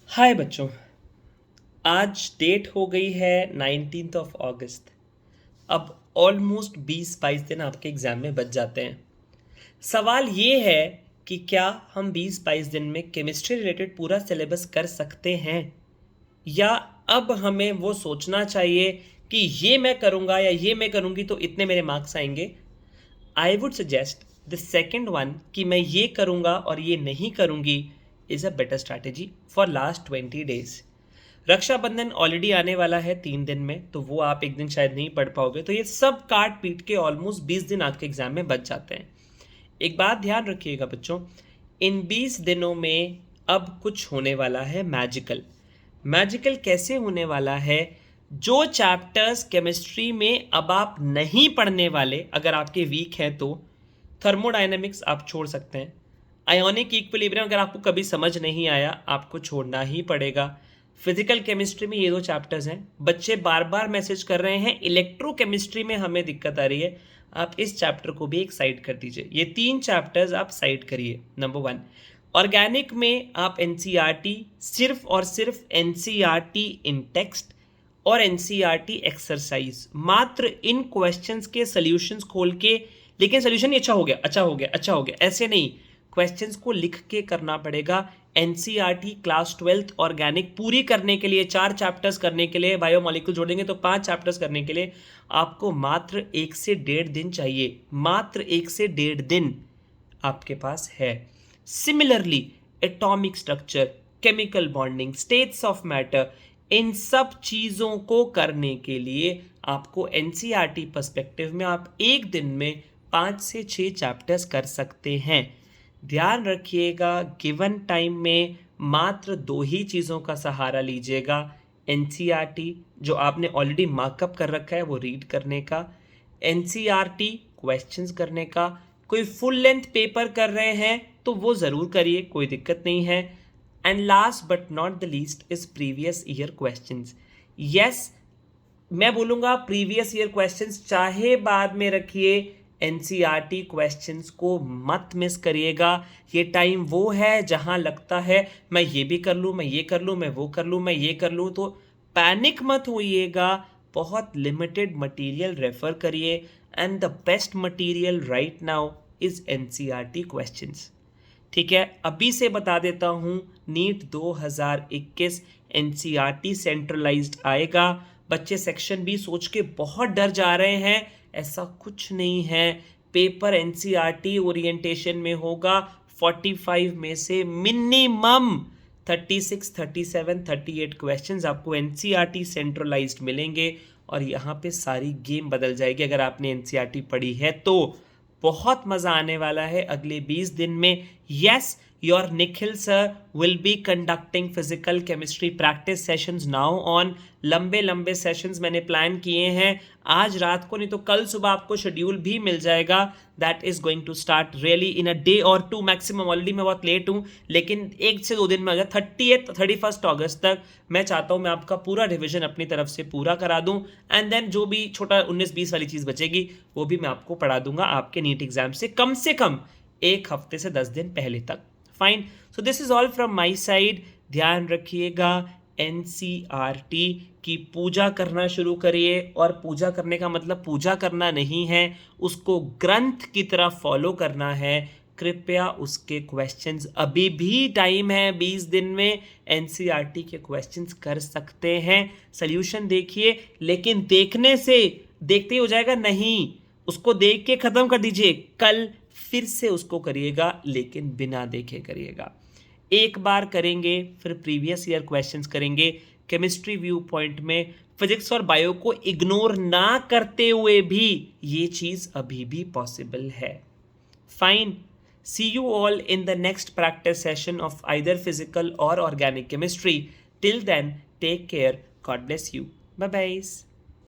हाय बच्चों। आज डेट हो गई है 19 अगस्त। अब ऑलमोस्ट 20-22 दिन आपके एग्ज़ाम में बच जाते हैं। सवाल ये है कि क्या हम 20-22 दिन में केमिस्ट्री रिलेटेड पूरा सिलेबस कर सकते हैं, या अब हमें वो सोचना चाहिए कि ये मैं करूँगा या ये मैं करूँगी तो इतने मेरे मार्क्स आएंगे। I would suggest the second one, कि मैं ये करूँगा और ये नहीं करूँगी, is a better strategy for last 20 days. Rakshabandhan already आने वाला है 3 दिन में, तो वो आप एक दिन शायद नहीं पढ़ पाओगे, तो ये सब काट पीट के ऑलमोस्ट 20 दिन आपके एग्जाम में बच जाते हैं। एक बात ध्यान रखिएगा बच्चों, इन 20 दिनों में अब कुछ होने वाला है मैजिकल। मैजिकल कैसे होने वाला है? जो चैप्टर्स केमिस्ट्री में अब आप नहीं पढ़ने वाले, अगर आपके वीक हैं तो थर्मोडायनेमिक्स आप छोड़ सकते हैं। आयोनिक इक्विलिब्रियम अगर आपको कभी समझ नहीं आया, आपको छोड़ना ही पड़ेगा। फिजिकल केमिस्ट्री में ये दो चैप्टर्स हैं। बच्चे बार बार मैसेज कर रहे हैं इलेक्ट्रोकेमिस्ट्री में हमें दिक्कत आ रही है, आप इस चैप्टर को भी एक साइड कर दीजिए। ये 3 चैप्टर्स आप साइड करिए। नंबर 1, ऑर्गेनिक में आप एनसीईआरटी, सिर्फ और सिर्फ एनसीईआरटी इन टेक्स्ट और एनसीईआरटी एक्सरसाइज, मात्र इन क्वेश्चंस के सॉल्यूशंस खोल के, लेकिन सॉल्यूशन अच्छा हो गया, अच्छा हो गया, अच्छा हो गया, ऐसे नहीं, क्वेश्चंस को लिख के करना पड़ेगा। एनसीईआरटी क्लास 12th ऑर्गेनिक पूरी करने के लिए, 4 चैप्टर्स करने के लिए, बायोमोलिक्यूल जोड़ेंगे तो 5 चैप्टर्स करने के लिए आपको मात्र 1 से 1.5 दिन चाहिए। मात्र 1 से 1.5 दिन आपके पास है। Similarly atomic structure, chemical bonding, states of matter, इन सब चीज़ों को करने के लिए आपको एनसीईआरटी पर्सपेक्टिव में आप एक दिन में 5 से 6 चैप्टर्स कर सकते हैं। ध्यान रखिएगा, गिवन टाइम में मात्र 2 ही चीज़ों का सहारा लीजिएगा। एनसीईआरटी जो आपने ऑलरेडी मार्कअप कर रखा है वो रीड करने का, एनसीईआरटी क्वेश्चंस करने का। कोई फुल लेंथ पेपर कर रहे हैं तो वो ज़रूर करिए, कोई दिक्कत नहीं है। And last but not the least is previous year questions. Yes, मैं बोलूँगा प्रीवियस ईयर क्वेश्चंस चाहे बाद में रखिए, एनसीईआरटी क्वेश्चंस को मत मिस करिएगा। ये टाइम वो है जहां लगता है मैं ये भी कर लूँ, मैं ये कर लूँ, मैं वो कर लूँ, मैं ये कर लूँ, तो पैनिक मत होइएगा। बहुत लिमिटेड मटेरियल रेफर करिए, and the best material right now is NCERT questions. ठीक है, अभी से बता देता हूँ, नीट 2021 एनसीईआरटी सेंट्रलाइज्ड आएगा। बच्चे सेक्शन बी सोच के बहुत डर जा रहे हैं, ऐसा कुछ नहीं है। पेपर एनसीईआरटी ओरिएंटेशन में होगा। 45 में से मिनिमम 36, 37, 38 क्वेश्चंस आपको एनसीईआरटी सेंट्रलाइज्ड मिलेंगे, और यहाँ पे सारी गेम बदल जाएगी अगर आपने एनसीईआरटी पढ़ी है तो। बहुत मज़ा आने वाला है अगले 20 दिन में। Yes, your Nikhil sir will be conducting physical chemistry practice sessions now on. लंबे लंबे सेशंस मैंने प्लान किए हैं, आज रात को नहीं तो कल सुबह आपको शेड्यूल भी मिल जाएगा। That is going to start really in a day और टू मैक्सिमम। ऑलरेडी मैं बहुत लेट हूँ, लेकिन 1 से 2 दिन में आ जाए। 31 अगस्त तक मैं चाहता हूँ मैं आपका पूरा रिविजन अपनी तरफ से पूरा करा दूँ, एंड देन जो भी छोटा 19-20 वाली चीज़ बचेगी वो भी मैं आपको पढ़ा दूंगा आपके नीट एग्जाम से कम 1 हफ्ते से 10 दिन पहले तक। Fine, so this is all from my side. ध्यान रखिएगा, एनसीईआरटी की पूजा करना शुरू करिए, और पूजा करने का मतलब पूजा करना नहीं है, उसको ग्रंथ की तरह फॉलो करना है। कृपया उसके क्वेश्चंस, अभी भी टाइम है, 20 दिन में एनसीईआरटी के क्वेश्चंस कर सकते हैं। सॉल्यूशन देखिए, लेकिन देखने से देखते ही हो जाएगा नहीं, उसको देख के ख़त्म कर दीजिए, कल फिर से उसको करिएगा, लेकिन बिना देखे करिएगा। एक बार करेंगे फिर प्रीवियस ईयर क्वेश्चंस करेंगे। केमिस्ट्री व्यू पॉइंट में फिजिक्स और बायो को इग्नोर ना करते हुए भी ये चीज़ अभी भी पॉसिबल है। Fine, see you all in the next practice session of either physical or organic chemistry. Till then, take care. God bless you. Bye bye.